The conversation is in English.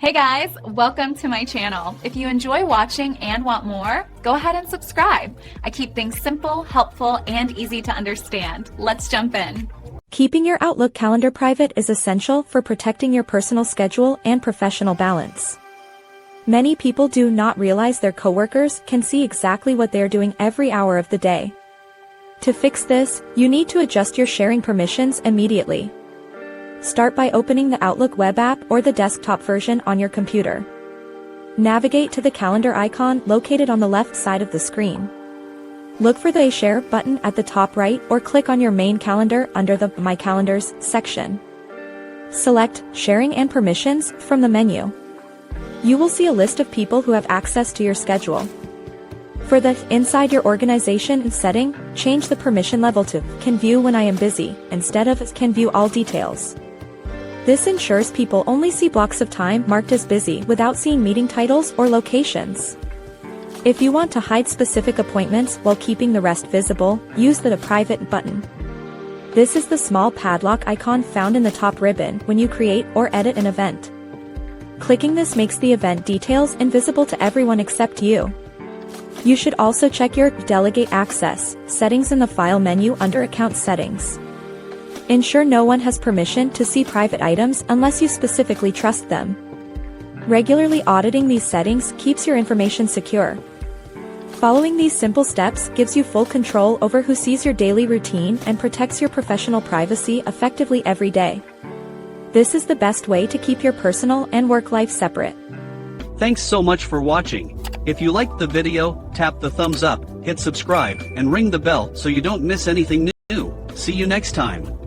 Hey guys, welcome to my channel. If you enjoy watching and want more, go ahead and subscribe. I keep things simple, helpful, and easy to understand. Let's jump in. Keeping your Outlook calendar private is essential for protecting your personal schedule and professional balance. Many people do not realize their coworkers can see exactly what they're doing every hour of the day. To fix this, you need to adjust your sharing permissions immediately. Start by opening the Outlook web app or the desktop version on your computer. Navigate to the calendar icon located on the left side of the screen. Look for the Share button at the top right or click on your main calendar under the My Calendars section. Select Sharing and Permissions from the menu. You will see a list of people who have access to your schedule. For the Inside Your Organization setting, change the permission level to Can View When I Am Busy instead of Can View All Details. This ensures people only see blocks of time marked as busy without seeing meeting titles or locations. If you want to hide specific appointments while keeping the rest visible, use the Private button. This is the small padlock icon found in the top ribbon when you create or edit an event. Clicking this makes the event details invisible to everyone except you. You should also check your Delegate Access settings in the File menu under Account Settings. Ensure no one has permission to see private items unless you specifically trust them. Regularly auditing these settings keeps your information secure. Following these simple steps gives you full control over who sees your daily routine and protects your professional privacy effectively every day. This is the best way to keep your personal and work life separate. Thanks so much for watching. If you liked the video, tap the thumbs up, hit subscribe, and ring the bell so you don't miss anything new. See you next time.